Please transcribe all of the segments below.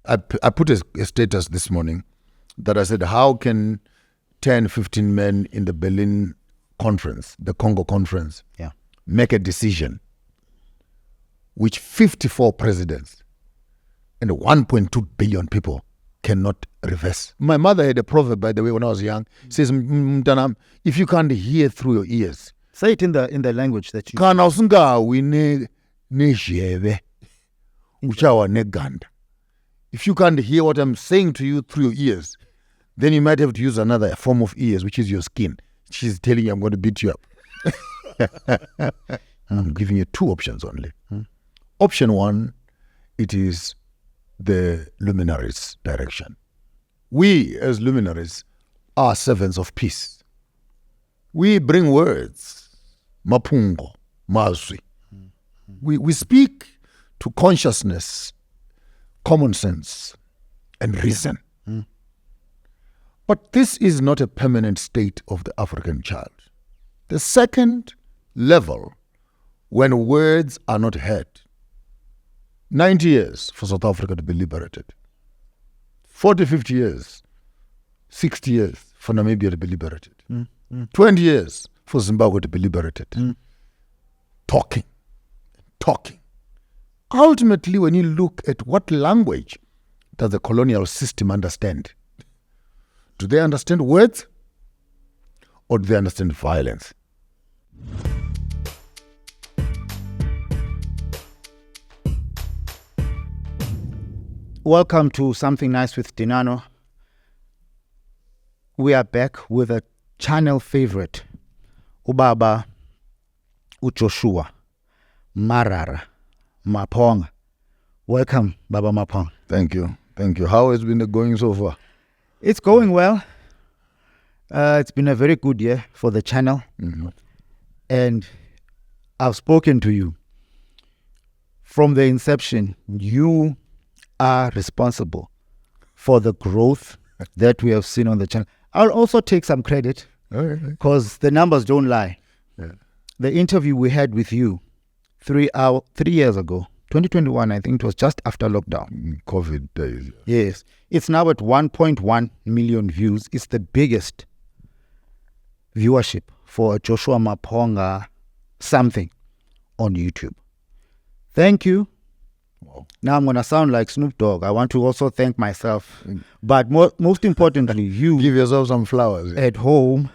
I put a status this morning that I said, how can 10, 15 men in the Berlin conference, the Congo conference, make a decision which 54 presidents and 1.2 billion people cannot reverse? My mother had a proverb, by the way, when I was young. Says, "Mtanam, if you can't hear through your ears." Say it in the language that you... Kana usingawi nejeve, uchawa neganda. If you can't hear what I'm saying to you through your ears, then you might have to use another form of ears, which is your skin. She's telling you, I'm going to beat you up. I'm giving you two options only. Option one, it is the luminaries' direction. We, as luminaries, are servants of peace. We bring words, mapungo, mazwi. We speak to consciousness, common sense, and reason. But this is not a permanent state of the African child. The second level, when words are not heard, 90 years for South Africa to be liberated, 40, 50 years, 60 years for Namibia to be liberated, 20 years for Zimbabwe to be liberated. Talking. Ultimately, when you look at what language does the colonial system understand, do they understand words or do they understand violence? Welcome to Something Nice with Dinano. We are back with a channel favorite, Ubaba Joshua Maponga. Welcome, Baba Maponga. Thank you. How has been going so far? It's going well. It's been a very good year for the channel. And I've spoken to you. From the inception, you are responsible for the growth that we have seen on the channel. I'll also take some credit because the numbers don't lie. The interview we had with you 3 years ago, 2021, I think it was just after lockdown. COVID days. Yes. It's now at 1.1 million views. It's the biggest viewership for Joshua Maponga something on YouTube. Thank you. Wow. Now I'm going to sound like Snoop Dogg. I want to also thank myself. But most importantly, you. Give yourself some flowers. At home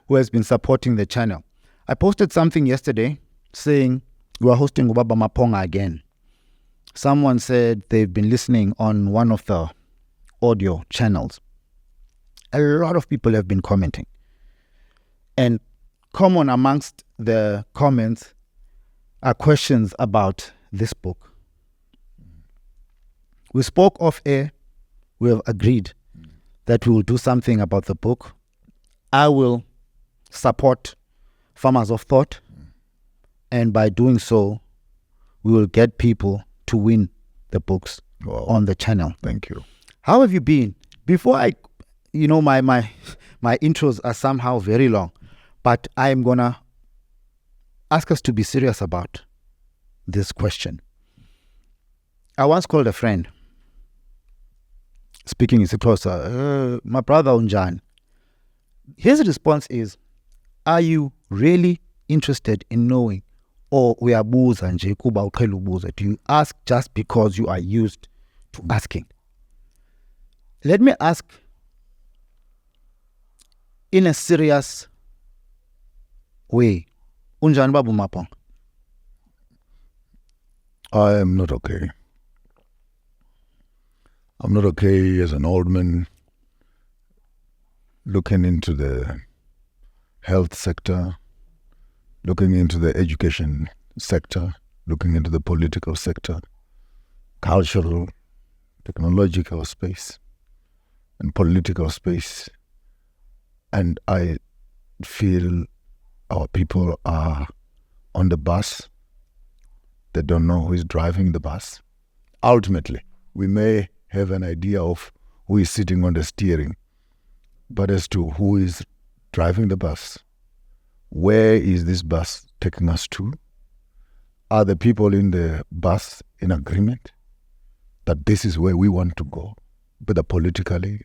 who has been supporting the channel. I posted something yesterday saying we are hosting Ubaba Maponga again. Someone said they've been listening on one of the audio channels. A lot of people have been commenting. And common amongst the comments are questions about this book. We spoke off air. We have agreed that we will do something about the book. I will support Farmers of Thought. And by doing so, we will get people to win the books on the channel. Thank you. How have you been? Before my intros are somehow very long, but I am going to ask us to be serious about this question. I once called a friend, speaking isiXhosa, my brother Unjan. His response is, are you really interested in knowing? Or uyabuza nje kuba uqhela ubuza? Do you ask just because you are used to asking? Let me ask in a serious way. Unjani Baba Maponga? I am not okay. I'm not okay as an old man looking into the health sector, looking into the education sector, looking into the political sector, cultural, technological space, and political space. And I feel our people are on the bus. They don't know who is driving the bus. Ultimately, we may have an idea of who is sitting on the steering, but as to who is driving the bus, where is this bus taking us to? Are the people in the bus in agreement that this is where we want to go, whether politically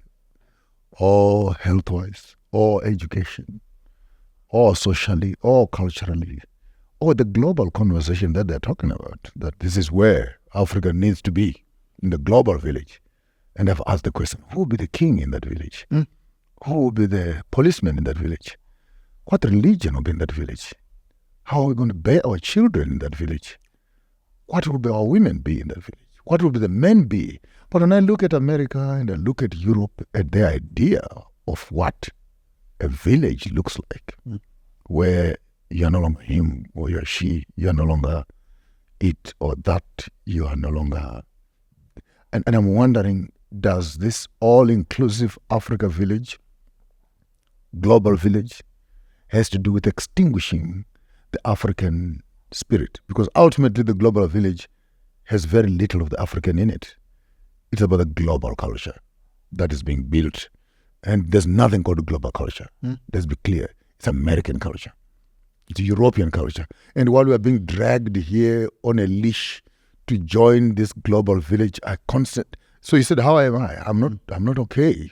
or health-wise or education or socially or culturally, or the global conversation that they're talking about, that this is where Africa needs to be, in the global village. And I've asked the question, who will be the king in that village? Who will be the policeman in that village? What religion will be in that village? How are we going to bear our children in that village? What will be our women be in that village? What will be the men be? But when I look at America and I look at Europe, at their idea of what a village looks like, where you're no longer him or you're she, you're no longer it or that, you are no longer... And I'm wondering, does this all-inclusive Africa village, global village, has to do with extinguishing the African spirit? Because ultimately the global village has very little of the African in it. It's about the global culture that is being built. And there's nothing called global culture. Let's be clear. It's American culture. It's European culture. And while we are being dragged here on a leash to join this global village, so you said, how am I? I'm not okay.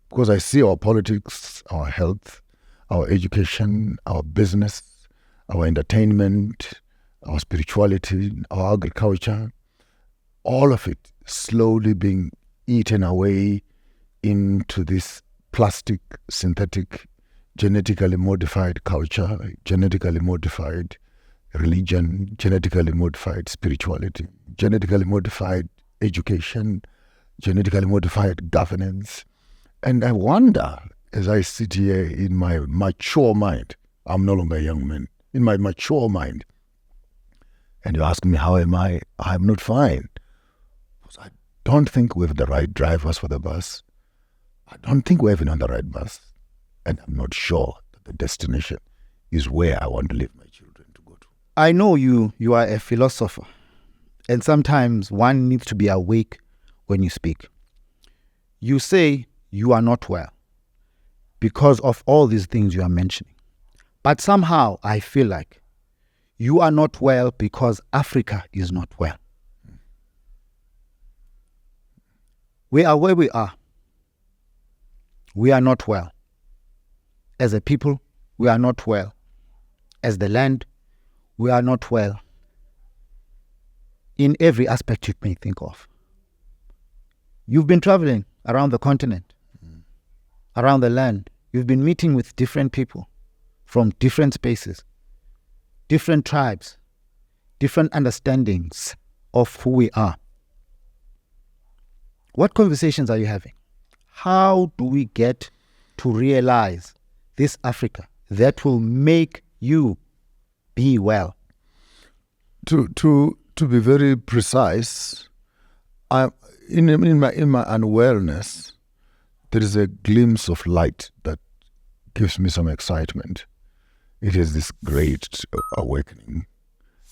Because I see our politics, our health, our education, our business, our entertainment, our spirituality, our agriculture, all of it slowly being eaten away into this plastic, synthetic, genetically modified culture, genetically modified religion, genetically modified spirituality, genetically modified education, genetically modified governance. And I wonder, as I sit here in my mature mind, I'm no longer a young man, in my mature mind, and you ask me, how am I? I'm not fine. Because I don't think we have the right drivers for the bus. I don't think we're even on the right bus. And I'm not sure that the destination is where I want to leave my children to go to. I know you are a philosopher, and sometimes one needs to be awake when you speak. You say you are not well because of all these things you are mentioning. But somehow I feel like you are not well because Africa is not well. We are where we are. We are not well. As a people, we are not well. As the land, we are not well. In every aspect you may think of. You've been traveling around the continent, around the land. You've been meeting with different people from different spaces, different tribes, different understandings of who we are. What conversations are you having? How do we get to realize this Africa that will make you be well? To be very precise, in my unwellness, there is a glimpse of light that gives me some excitement. It is this great awakening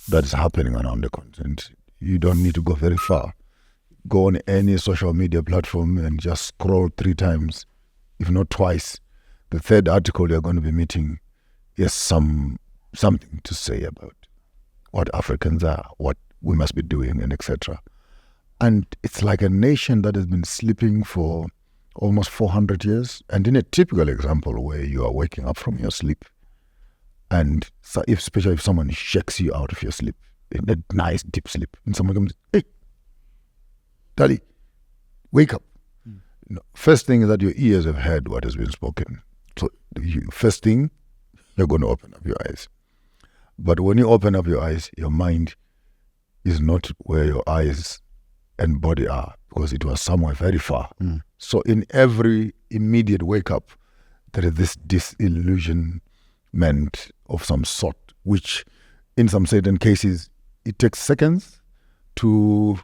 that is happening around the continent. You don't need to go very far. Go on any social media platform and just scroll 3 times, if not twice. The third article you're going to be meeting is something to say about what Africans are, what we must be doing, and etc. And it's like a nation that has been sleeping for almost 400 years. And in a typical example where you are waking up from your sleep, and especially if someone shakes you out of your sleep, in a nice deep sleep, and someone comes, hey, Dali, wake up. First thing is that your ears have heard what has been spoken. So first thing, you're going to open up your eyes. But when you open up your eyes, your mind is not where your eyes and body are, because it was somewhere very far. So in every immediate wake up, there is this disillusionment of some sort, which in some certain cases, it takes seconds to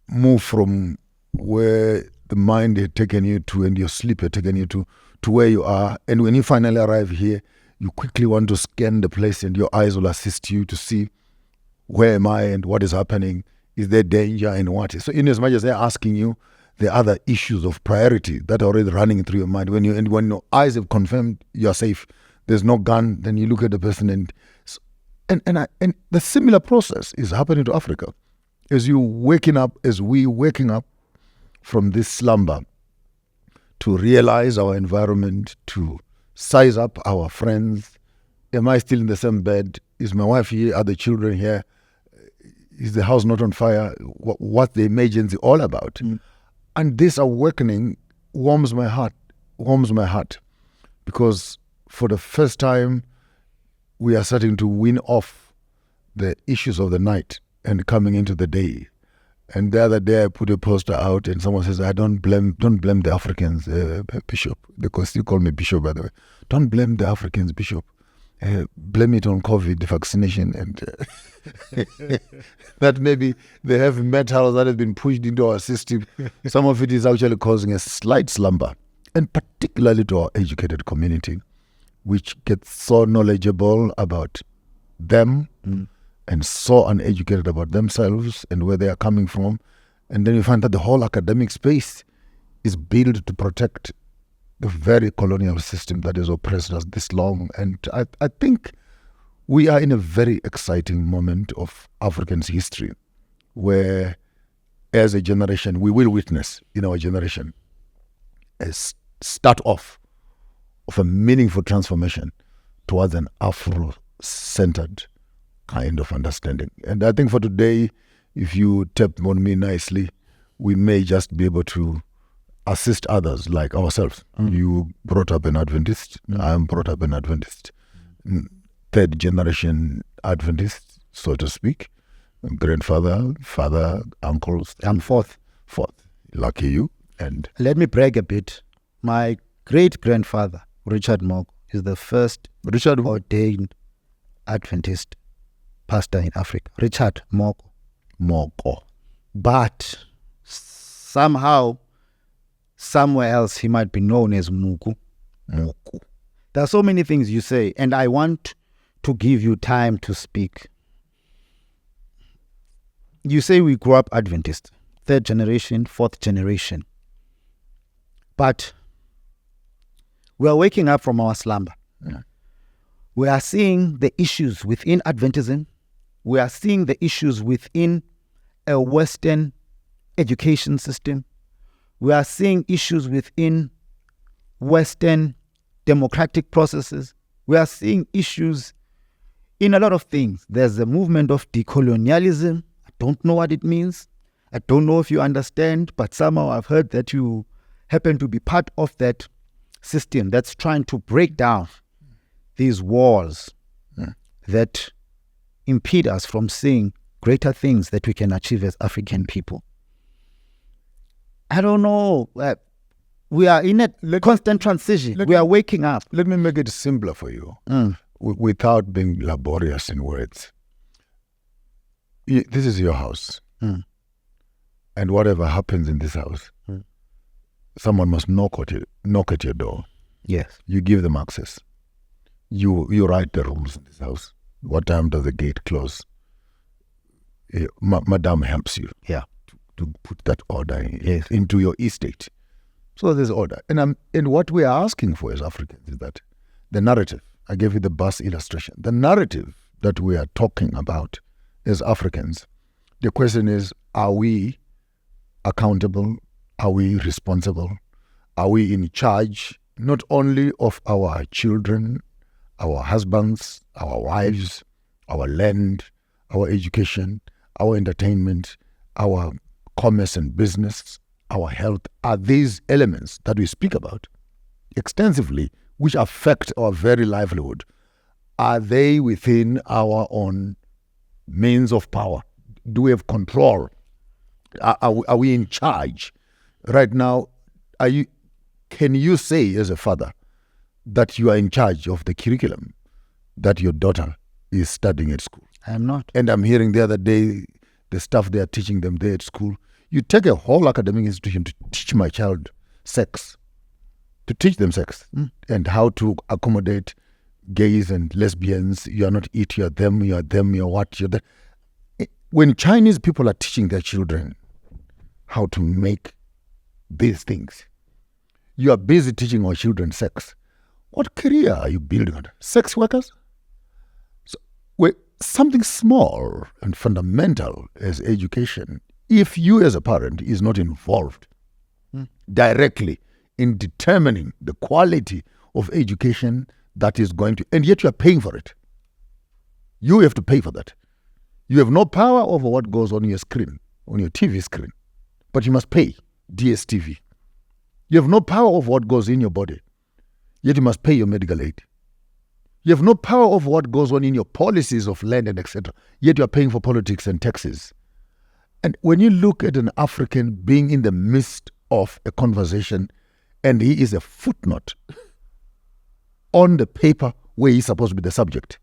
move from where the mind had taken you to and your sleep had taken you to where you are. And when you finally arrive here, you quickly want to scan the place, and your eyes will assist you to see, where am I and what is happening? Is there danger and what? So in as much as they're asking you the other issues of priority that are already running through your mind, when your eyes have confirmed you're safe, there's no gun, then you look at the person and the similar process is happening to Africa. as we waking up from this slumber to realize our environment, to size up our friends. Am I still in the same bed? Is my wife here? Are the children here? Is the house not on fire? What's the emergency all about? And this awakening warms my heart, because for the first time, we are starting to win off the issues of the night and coming into the day. And the other day I put a poster out and someone says, don't blame the Africans, Bishop. They still call me Bishop, by the way. Don't blame the Africans, Bishop. Blame it on COVID, the vaccination, and that maybe they have metals that have been pushed into our system. Some of it is actually causing a slight slumber, and particularly to our educated community, which gets so knowledgeable about them and so uneducated about themselves and where they are coming from. And then you find that the whole academic space is built to protect the very colonial system that has oppressed us this long. And I think we are in a very exciting moment of African's history, where as a generation, we will witness in our generation a start off of a meaningful transformation towards an Afro-centered kind of understanding. And I think for today, if you tap on me nicely, we may just be able to assist others like ourselves. You brought up an Adventist. I'm brought up an Adventist. Third generation Adventist, so to speak. Grandfather, father, uncles. I'm fourth. Lucky you. And let me brag a bit. My great-grandfather, Richard Moko, is the first ordained Adventist pastor in Africa. Richard Moko. But somehow, somewhere else, he might be known as Muku. There are so many things you say, and I want to give you time to speak. You say we grew up Adventist, third generation, fourth generation. But we are waking up from our slumber. We are seeing the issues within Adventism. We are seeing the issues within a Western education system. We are seeing issues within Western democratic processes. We are seeing issues in a lot of things. There's a movement of decolonialism. I don't know what it means. I don't know if you understand, but somehow I've heard that you happen to be part of that system that's trying to break down these walls that impede us from seeing greater things that we can achieve as African people. I don't know. We are in a constant transition. We are waking up. Let me make it simpler for you, without being laborious in words. This is your house. And whatever happens in this house, someone must knock at your door. Yes. You give them access. You write the rules in this house. What time does the gate close? Madam helps you. Yeah. To put that order Yes. into your estate. So there's order. And what we are asking for as Africans is that the narrative, I gave you the bus illustration, the narrative that we are talking about as Africans, the question is, are we accountable? Are we responsible? Are we in charge not only of our children, our husbands, our wives, our land, our education, our entertainment, our commerce and business, our health? Are these elements that we speak about extensively, which affect our very livelihood, are they within our own means of power? Do we have control? Are we in charge? Right now, can you say as a father that you are in charge of the curriculum that your daughter is studying at school? I am not. And I'm hearing the other day the stuff they are teaching them there at school. You take a whole academic institution to teach my child sex, to teach them sex and how to accommodate gays and lesbians. You are not it, you are them, you're what, you're that. When Chinese people are teaching their children how to make these things, you are busy teaching our children sex. What career are you building on? Sex workers? So something small and fundamental as education, if you as a parent is not involved directly in determining the quality of education that is going to, and yet you are paying for it. You have to pay for that. You have no power over what goes on your screen, on your TV screen, but you must pay DSTV. You have no power over what goes in your body, yet you must pay your medical aid. You have no power over what goes on in your policies of land and etc., yet you are paying for politics and taxes. And when you look at an African being in the midst of a conversation and he is a footnote on the paper where he's supposed to be the subject,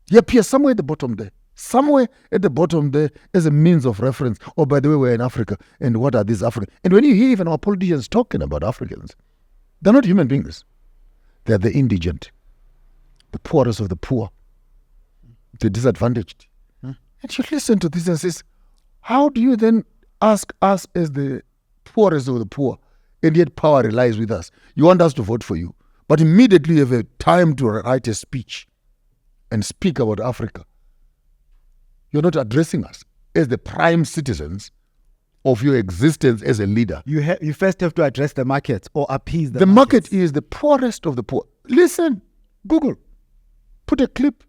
he appears somewhere at the bottom there. Somewhere at the bottom there as a means of reference. Oh, by the way, we're in Africa, and what are these Africans? And when you hear even our politicians talking about Africans, they're not human beings. They're the indigent, the poorest of the poor, the disadvantaged. And you listen to this and says, how do you then ask us as the poorest of the poor, and yet power relies with us? You want us to vote for you, but immediately you have a time to write a speech and speak about Africa. You're not addressing us as the prime citizens of your existence as a leader. You first have to address the market or appease the market is the poorest of the poor. Listen, Google, put a clip,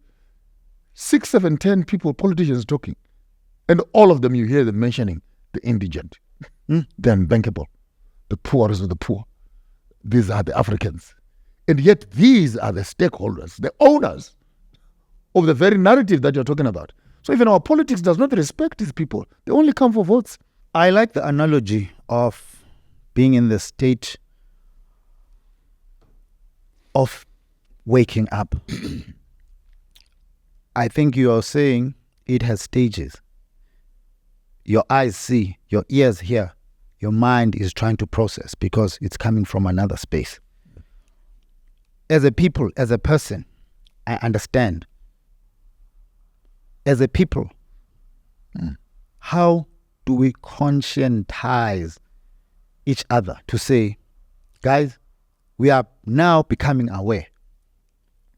6, 7, 10 people, politicians talking, and all of them you hear them mentioning the indigent, the unbankable, the poorest of the poor. These are the Africans. And yet these are the stakeholders, the owners of the very narrative that you're talking about. So even our politics does not respect these people. They only come for votes. I like the analogy of being in the state of waking up. I think you are saying it has stages. Your eyes see, your ears hear, your mind is trying to process because it's coming from another space. As a people, as a person, I understand. As a people, how do we conscientize each other to say, guys, we are now becoming aware.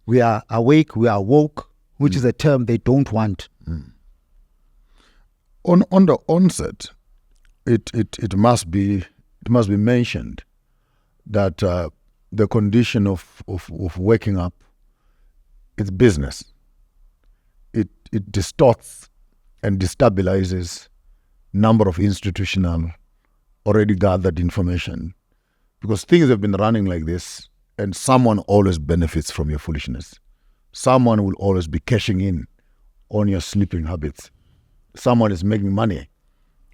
We are awake, we are woke, which is a term they don't want. On the onset, it must be mentioned that the condition of waking up, it's business. It distorts and destabilizes number of institutional already gathered information, because things have been running like this, and someone always benefits from your foolishness. Someone will always be cashing in on your sleeping habits. Someone is making money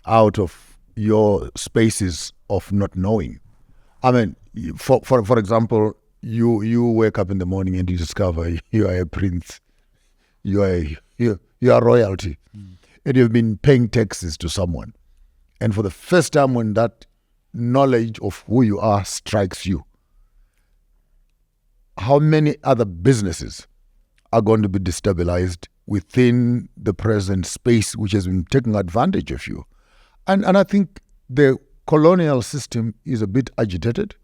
out of your spaces of not knowing. I mean, for example, you wake up in the morning and you discover you are a prince, you are royalty, and you've been paying taxes to someone. And for the first time when that knowledge of who you are strikes you, how many other businesses are going to be destabilized within the present space which has been taking advantage of you? And I think the colonial system is a bit agitated,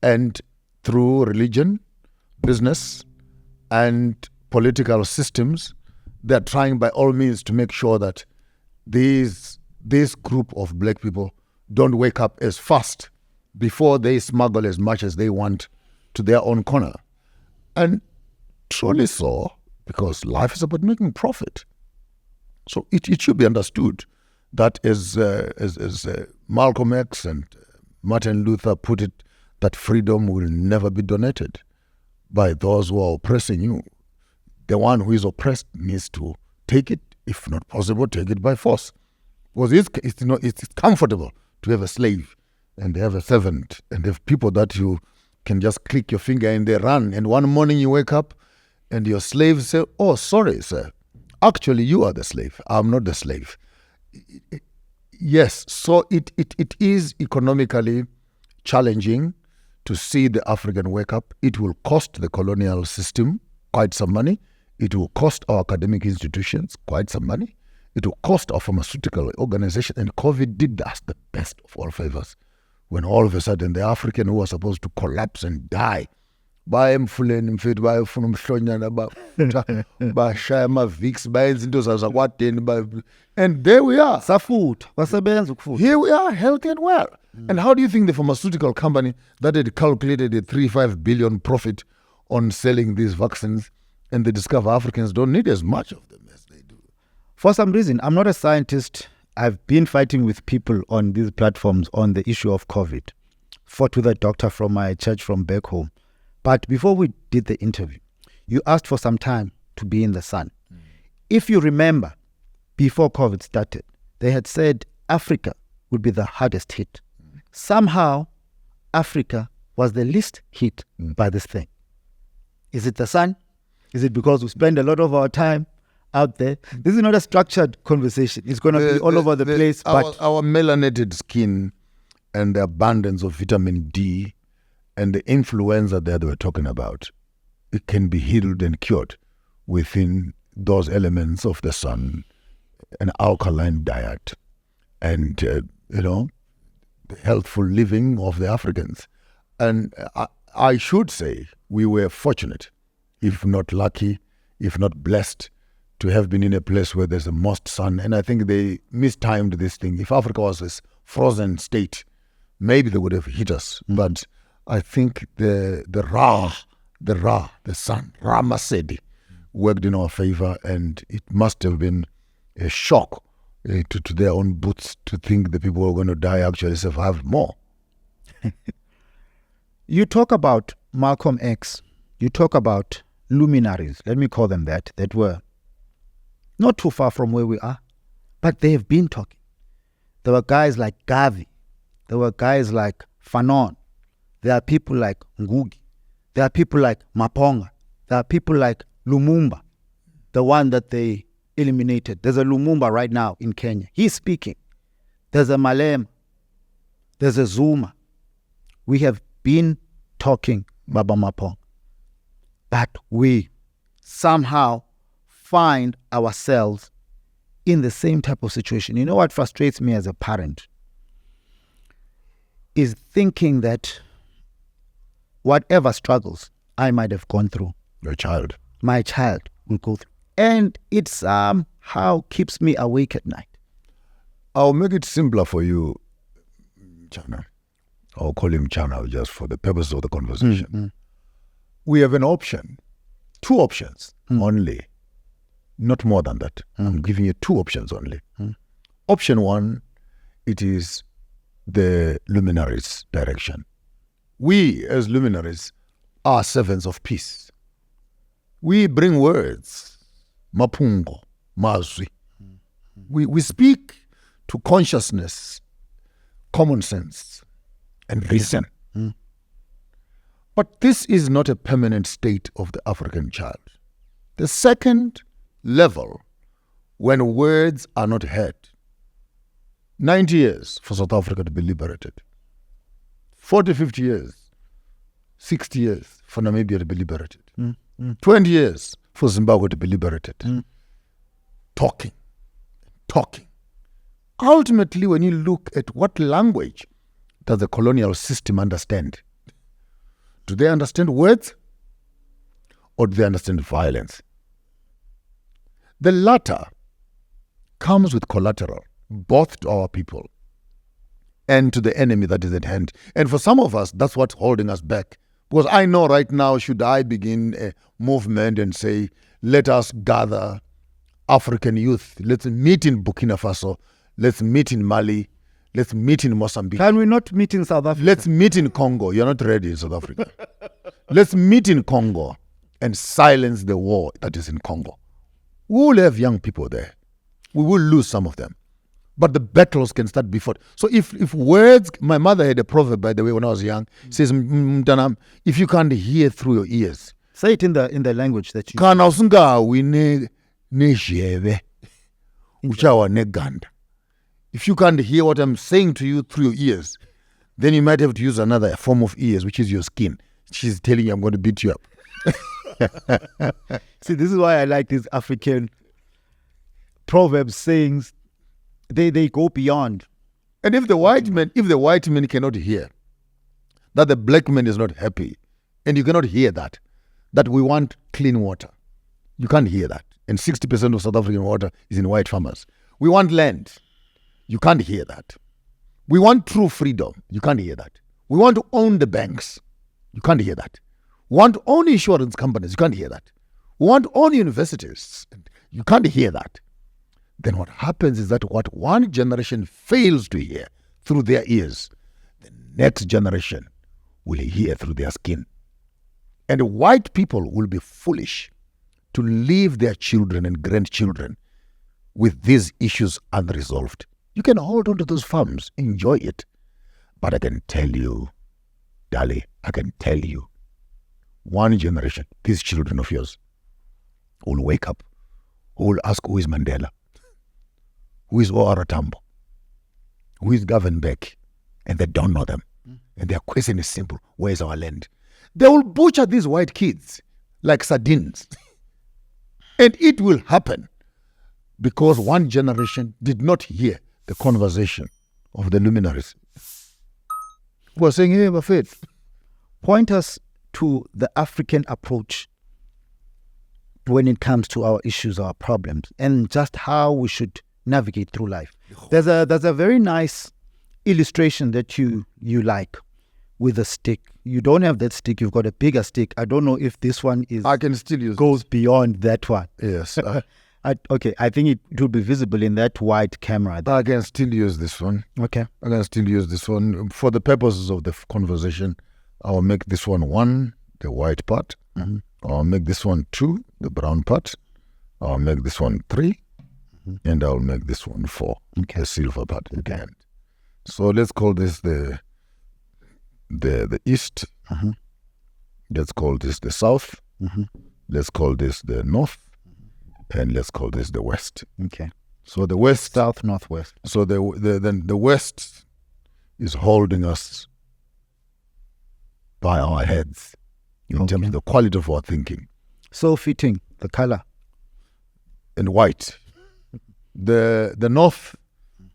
and through religion, business, and political systems, they're trying by all means to make sure that this group of black people don't wake up as fast before they smuggle as much as they want to their own corner. And truly so, because life is about making profit. So it should be understood that as Malcolm X and Martin Luther put it, that freedom will never be donated by those who are oppressing you. The one who is oppressed needs to take it, if not possible, take it by force. Because it's comfortable to have a slave and have a servant and have people that you can just click your finger and they run. And one morning you wake up and your slave says, "Oh, sorry, sir. Actually, you are the slave. I'm not the slave." Yes, so it is economically challenging to see the African wake up. It will cost the colonial system quite some money. It will cost our academic institutions quite some money. It will cost our pharmaceutical organization. And COVID did us the best of all favors, when all of a sudden the African who was supposed to collapse and die baya emfuleni mfethu bayofuna umhlonyana bashaya ama-vix bayenza into zakwadeni and there we are. Safutha, basebenza ukufutha. Here we are, healthy and well. And how do you think the pharmaceutical company that had calculated a 3-5 billion profit on selling these vaccines, and they discover Africans don't need as much of them as they do? For some reason, I'm not a scientist. I've been fighting with people on these platforms on the issue of COVID. Fought with a doctor from my church from back home. But before we did the interview, you asked for some time to be in the sun. If you remember, before COVID started, they had said Africa would be the hardest hit. Somehow, Africa was the least hit by this thing. Is it the sun? Is it because we spend a lot of our time out there? This is not a structured conversation. It's going to be all over the place. But our melanated skin and the abundance of vitamin D and the influenza that they were talking about, it can be healed and cured within those elements of the sun, an alkaline diet, and, the healthful living of the Africans. And I should say we were fortunate, if not lucky, if not blessed, to have been in a place where there's the most sun. And I think they mistimed this thing. If Africa was this frozen state, maybe they would have hit us. But I think the sun, Ra Masedi, worked in our favor, and it must have been a shock to their own boots to think the people who are going to die actually survived more. You talk about Malcolm X. You talk about luminaries, let me call them that were not too far from where we are, but they have been talking. There were guys like Gavi. There were guys like Fanon. There are people like Ngugi. There are people like Maponga. There are people like Lumumba, the one that they eliminated. There's a Lumumba right now in Kenya. He's speaking. There's a Malema. There's a Zuma. We have been talking Baba Maponga. But we somehow find ourselves in the same type of situation. You know what frustrates me as a parent? Is thinking that whatever struggles I might have gone through, my child will go through. And it somehow keeps me awake at night. I'll make it simpler for you, Chana. I'll call him Chana just for the purpose of the conversation. We have an option, 2 options only, not more than that. I'm giving you 2 options only. Option 1, it is the luminaries' direction. We, as luminaries, are servants of peace. We bring words, mapungo, mazwi. We speak to consciousness, common sense, and reason. But this is not a permanent state of the African child. The second level, when words are not heard, 90 years for South Africa to be liberated, 40, 50 years, 60 years for Namibia to be liberated, 20 years for Zimbabwe to be liberated. Talking. Ultimately, when you look at what language does the colonial system understand, do they understand words or do they understand violence? The latter comes with collateral, both to our people and to the enemy that is at hand. And for some of us, that's what's holding us back. Because I know right now, should I begin a movement and say, let us gather African youth, let's meet in Burkina Faso, let's meet in Mali, let's meet in Mozambique. Can we not meet in South Africa? Let's meet in Congo. You're not ready in South Africa. Let's meet in Congo and silence the war that is in Congo. We will have young people there. We will lose some of them. But the battles can start before. So if words, my mother had a proverb, by the way, when I was young, says, "Mtanam, if you can't hear through your ears." Say it in the language that you... Kana usingawi nejeve, uchawa neganda. If you can't hear what I'm saying to you through your ears, then you might have to use another form of ears, which is your skin. She's telling you, I'm going to beat you up. See, this is why I like these African proverbs, sayings. They go beyond. And if the white man cannot hear that the black man is not happy And you cannot hear that we want clean water. You can't hear that. And 60% of South African water is in white farmers. We want land. You can't hear that. We want true freedom. You can't hear that. We want to own the banks. You can't hear that. We want to own insurance companies. You can't hear that. We want to own universities. You can't hear that. Then what happens is that what one generation fails to hear through their ears, the next generation will hear through their skin. And white people will be foolish to leave their children and grandchildren with these issues unresolved. You can hold on to those farms, enjoy it. But I can tell you, Dali, I can tell you, one generation, these children of yours, will wake up, who will ask, who is Mandela? Who is O.R. Tambo? Who is Govan Beck? And they don't know them. And their question is simple, where is our land? They will butcher these white kids like sardines. And it will happen because one generation did not hear the conversation of the luminaries who are saying, hey, Buffett, Point us to the African approach when it comes to our issues, our problems, and just how we should navigate through life. There's a very nice illustration that you like with a stick. You don't have that stick, you've got a bigger stick. I don't know if this one I can still use goes beyond that one. Yes. I think it will be visible in that wide camera. I can still use this one. Okay. I can still use this one. For the purposes of the conversation, I'll make this one, the white part. Mm-hmm. I'll make this one 2, the brown part. I'll make this one 3. Mm-hmm. And I'll make this one 4, okay, the silver part at the end. So let's call this the east. Mm-hmm. Let's call this the south. Mm-hmm. Let's call this the north. And let's call this the west. Okay. So the west, south, northwest. So the west is holding us by our heads in terms of the quality of our thinking. So fitting, the color. And white. The north,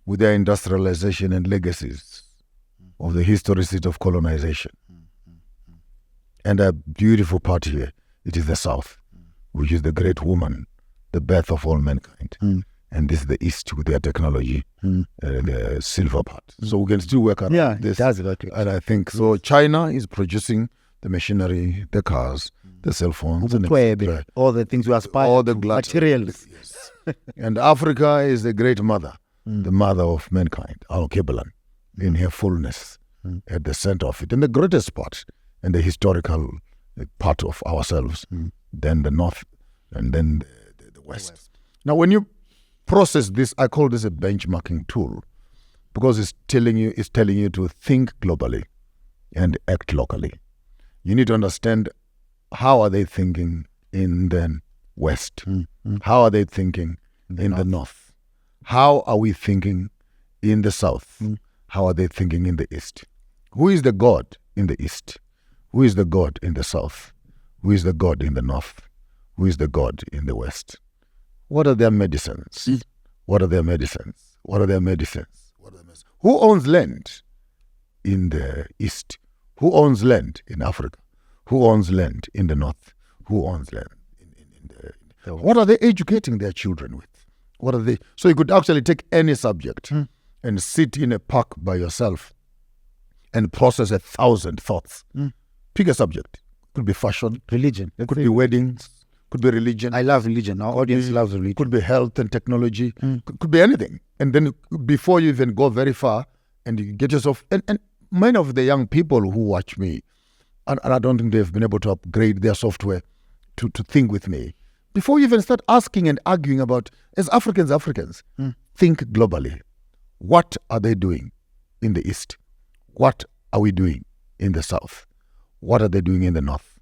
with their industrialization and legacies of the historicity of colonization. And a beautiful part here, it is the south, which is the great woman, the birth of all mankind. And this is the east with their technology, the silver part. So we can still work on this. It does a lot. And I think so. China is producing the machinery, the cars, the cell phones, and all the things we aspire all the to, materials. Yes. And Africa is the great mother, the mother of mankind, our Kebalan, in her fullness, at the center of it, and the greatest part, and the historical part of ourselves, then the north, and then the west. Now, when you process this, I call this a benchmarking tool, because it's telling you to think globally and act locally. You need to understand, how are they thinking in the west? How are they thinking in the north? How are we thinking in the south? How are they thinking in the east? Who is the God in the east? Who is the God in the south? Who is the God in the north? Who is the God in the west? What are their medicines? What are their medicines? What are their medicines? Who owns land in the east? Who owns land in Africa? Who owns land in the north? Who owns land in the what are they educating their children with? What are they? So you could actually take any subject and sit in a park by yourself and process 1,000 thoughts. Pick a subject. Could be fashion. Religion. Could be weddings. Could be religion. I love religion. Our audience loves religion. Could be health and technology. Could be anything. And then before you even go very far and you get yourself... And many of the young people who watch me, and I don't think they've been able to upgrade their software to think with me. Before you even start asking and arguing about, as Africans, think globally. What are they doing in the East? What are we doing in the South? What are they doing in the North?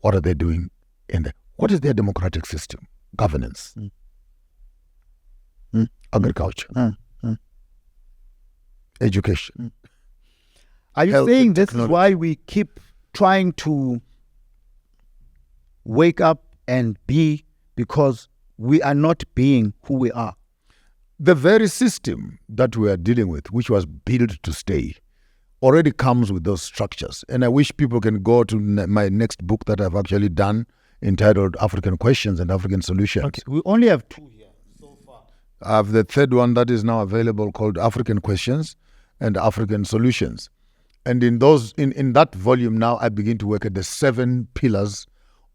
What are they doing in the... What is their democratic system? Governance. Agriculture. Education. Are you saying this is why we keep trying to wake up and be, because we are not being who we are? The very system that we are dealing with, which was built to stay, already comes with those structures. And I wish people can go to my next book that I've actually done entitled African Questions and African Solutions. Okay, we only have 2 here so far. I have the third one that is now available called African Questions and African Solutions. And in that volume now, I begin to work at the 7 pillars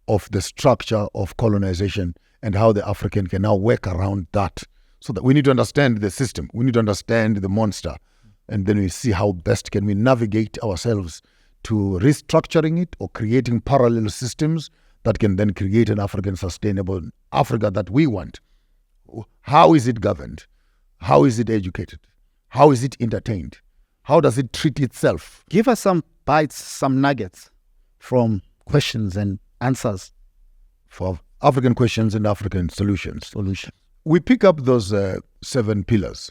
of the structure of colonization and how the African can now work around that. So that we need to understand the system. We need to understand the monster. And then we see how best can we navigate ourselves to restructuring it or creating parallel systems that can then create an African sustainable Africa that we want. How is it governed? How is it educated? How is it entertained? How does it treat itself? Give us some bites, some nuggets from questions and answers. For African Questions and African Solutions. We pick up those 7 pillars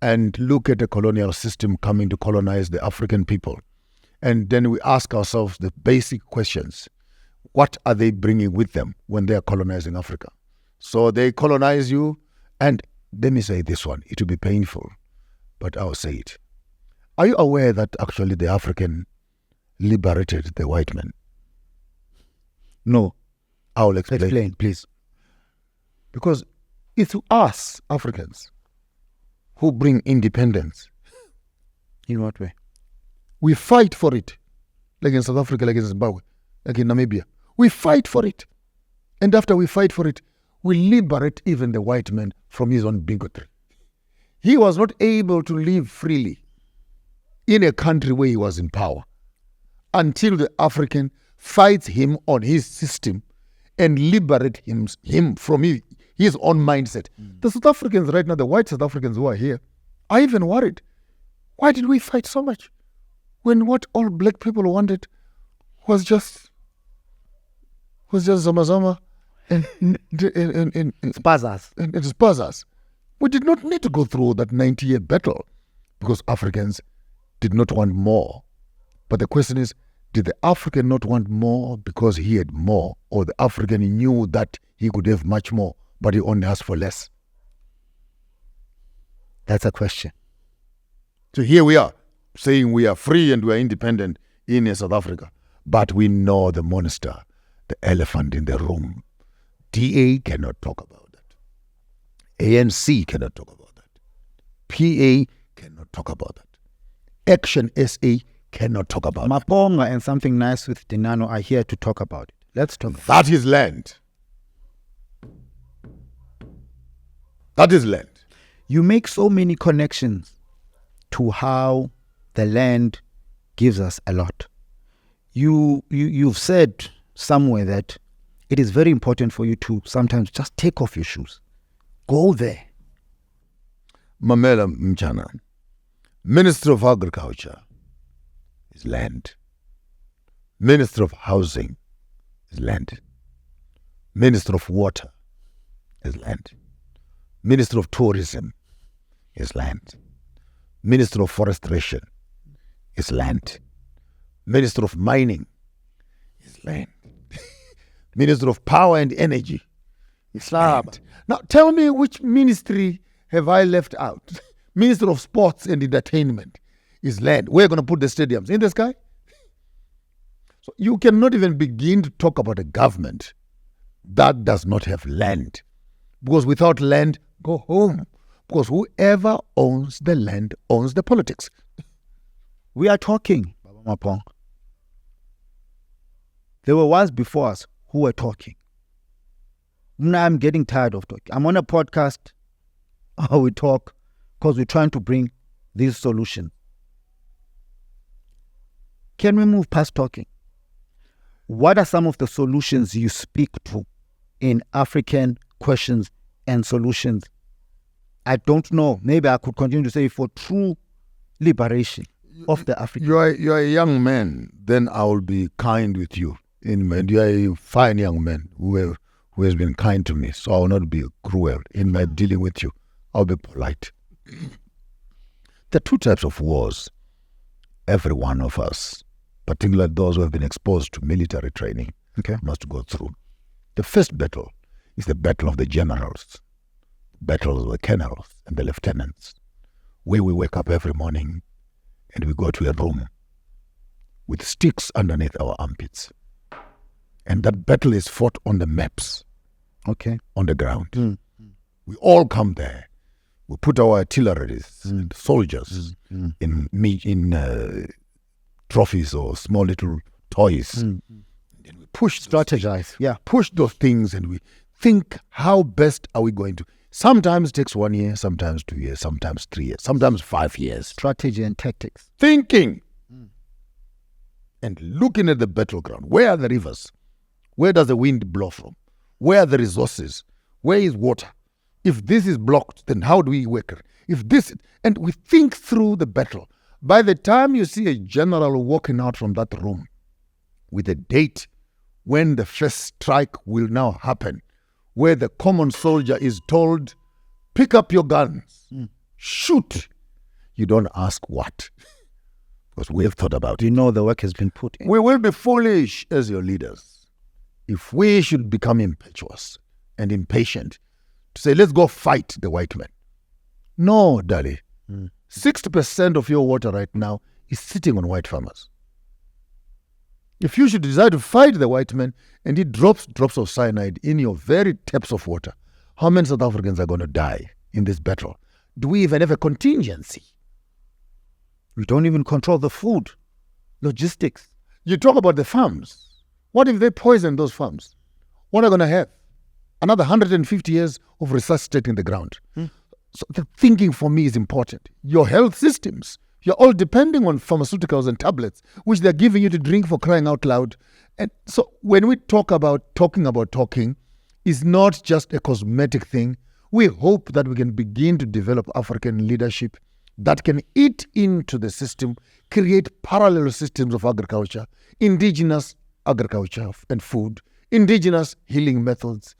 and look at a colonial system coming to colonize the African people. And then we ask ourselves the basic questions. What are they bringing with them when they are colonizing Africa? So they colonize you, and let me say this one, it will be painful, but I'll say it. Are you aware that actually the African liberated the white man? No. I'll explain. Explain, please. Because it's us, Africans, who bring independence. In what way? We fight for it. Like in South Africa, like in Zimbabwe, like in Namibia. We fight for it. And after we fight for it, we liberate even the white man from his own bigotry. He was not able to live freely in a country where he was in power until the African fights him on his system and liberate him from his own mindset. The South Africans right now, the white South Africans who are here, are even worried. Why did we fight so much when what all black people wanted was just Zama and Spazas. We did not need to go through that 90-year battle because Africans did not want more. But the question is, did the African not want more because he had more, or the African knew that he could have much more, but he only asked for less? That's a question. So here we are, saying we are free and we are independent in South Africa, but we know the monster, the elephant in the room. DA cannot talk about that. ANC cannot talk about that. PA cannot talk about that. Action SA cannot talk about that. Maponga and something nice with Dinano are here to talk about it. Let's talk. That is land. That is land. You make so many connections to how the land gives us a lot. You've said somewhere that it is very important for you to sometimes just take off your shoes. Go there. Mamela Mchana, Minister of Agriculture is land. Minister of Housing is land. Minister of Water is land. Minister of Tourism is land. Minister of Forestation is land. Minister of Mining is land. Minister of Power and Energy is land. Now tell me, which ministry have I left out? Minister of Sports and Entertainment is land. We're going to put the stadiums in the sky. So you cannot even begin to talk about a government that does not have land. Because without land, go home. Because whoever owns the land owns the politics. We are talking, Baba Maponga. There were ones before us who were talking. Now I'm getting tired of talking. I'm on a podcast. We talk because we're trying to bring these solutions. Can we move past talking? What are some of the solutions you speak to in African Questions and Solutions? I don't know. Maybe I could continue to say for true liberation of the African. You are a young man. Then I will be kind with you. You are a fine young man who has been kind to me. So I will not be cruel in my dealing with you. I'll be polite. There are 2 types of wars. Every one of us, particularly those who have been exposed to military training, must go through. The first battle is the battle of the generals, the battle of the colonels and the lieutenants, where we wake up every morning and we go to a room with sticks underneath our armpits. And that battle is fought on the maps, on the ground. We all come there. We put our artilleries and soldiers in trophies or small little toys. And we Strategize. push those things, and we think, how best are we going to? Sometimes it takes 1 year, sometimes 2 years, sometimes 3 years, sometimes 5 years. Strategy and tactics. Thinking and looking at the battleground. Where are the rivers? Where does the wind blow from? Where are the resources? Where is water? If this is blocked, then how do we work it? If this, and we think through the battle. By the time you see a general walking out from that room with a date when the first strike will now happen, where the common soldier is told, pick up your guns, shoot. You don't ask what, because we have thought about it. You know the work has been put in. We will be foolish as your leaders if we should become impetuous and impatient to say, let's go fight the white man. No, Dali. 60% of your water right now is sitting on white farmers. If you should decide to fight the white man and he drops of cyanide in your very taps of water, how many South Africans are going to die in this battle? Do we even have a contingency? We don't even control the food, logistics. You talk about the farms. What if they poison those farms? What are they going to have? Another 150 years of resuscitating the ground. So the thinking for me is important. Your health systems, you're all depending on pharmaceuticals and tablets, which they're giving you to drink for crying out loud. And so when we talk about talking, is not just a cosmetic thing. We hope that we can begin to develop African leadership that can eat into the system, create parallel systems of agriculture, indigenous agriculture and food, indigenous healing methods.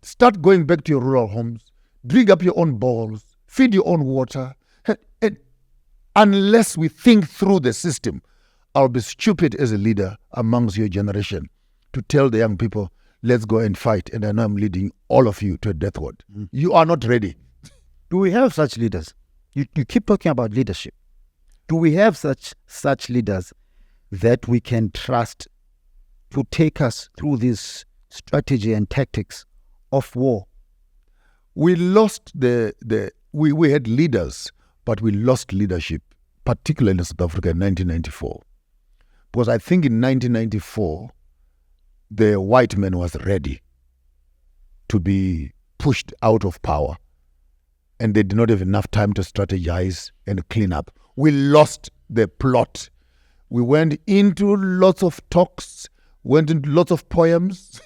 Start going back to your rural homes, dig up your own bowls, feed your own water. And unless we think through the system, I'll be stupid as a leader amongst your generation to tell the young people, let's go and fight. And I know I'm leading all of you to a death ward. You are not ready. Do we have such leaders? You keep talking about leadership. Do we have such leaders that we can trust to take us through this strategy and tactics of war? We lost we had leaders, but we lost leadership, particularly in South Africa in 1994. Because I think in 1994, the white man was ready to be pushed out of power, and they did not have enough time to strategize and clean up. We lost the plot. We went into lots of talks, went into lots of poems,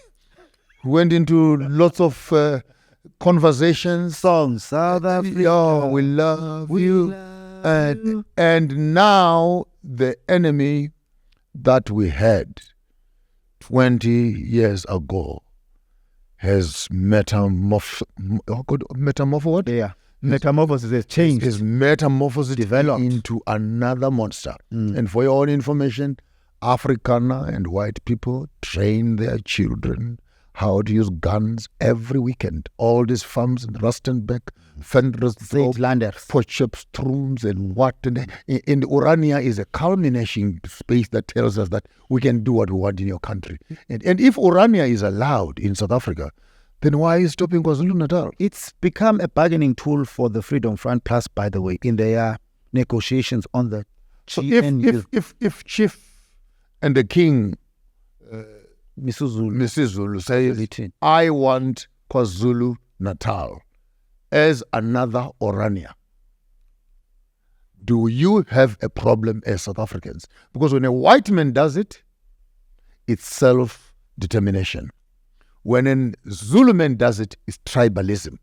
went into lots of conversations, songs, South Africa, oh, we love you. And now the enemy that we had 20 years ago has metamorphosed has changed. Is metamorphosed Developed into another monster. And for your own information, Afrikaner and white people train their children how to use guns every weekend. All these farms in Rustenburg, Landers, Potchefstroom and what. And Urania is a culmination space that tells us that we can do what we want in your country. And if Urania is allowed in South Africa, then why are you stopping KwaZulu-Natal? It's become a bargaining tool for the Freedom Front Plus, by the way, in their negotiations on the So if Chief and the King Mrs. Zulu says, I want KwaZulu-Natal as another Orania, do you have a problem as South Africans? Because when a white man does it, it's self-determination. When a Zulu man does it, it's tribalism.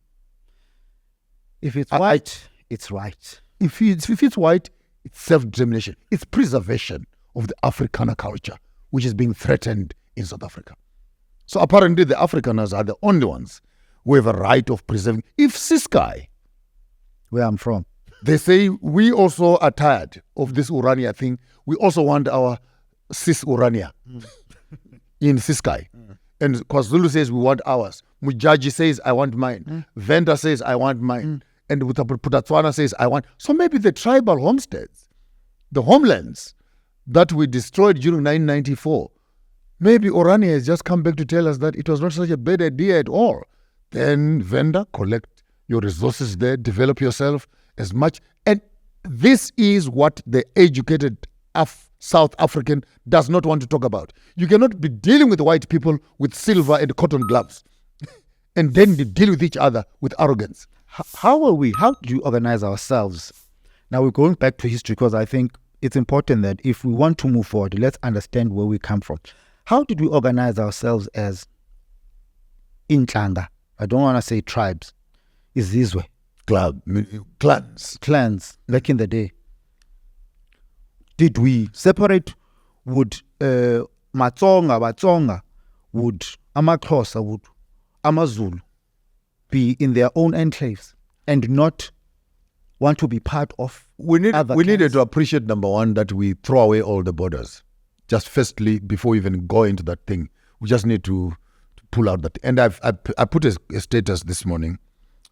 If it's white, it's right. If it's white, it's self-determination. It's preservation of the Afrikaner culture, which is being threatened in South Africa. So apparently the Afrikaners are the only ones who have a right of preserving. If Ciskei, where I'm from, they say we also are tired of this Urania thing, we also want our Cis Urania in Ciskei. And KwaZulu says we want ours. Mujaji says I want mine. Venda says I want mine. And Putatswana says I want. So maybe the tribal homesteads the homelands that we destroyed during 1994. Maybe Orania has just come back to tell us that it was not such a bad idea at all. Then Venda, collect your resources there, develop yourself as much. And this is what the educated South African does not want to talk about. You cannot be dealing with white people with silver and cotton gloves and then deal with each other with arrogance. How do you organize ourselves? Now we're going back to history because I think it's important that if we want to move forward, let's understand where we come from. How did we organize ourselves as Intlanga? I don't want to say tribes. Is this way? Clans back in the day. Did we separate? Would Matsonga, would Amaxhosa, would Amazulu be in their own enclaves and not want to be part of We other needed clans? to appreciate, number one, that we throw away all the borders. Just firstly, before we even go into that thing, we just need to pull out that. And I put a status this morning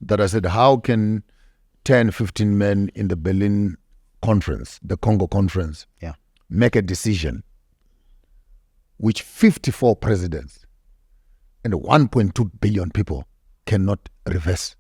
that I said, how can 10, 15 men in the Berlin conference, the Congo conference, make a decision which 54 presidents and 1.2 billion people cannot reverse?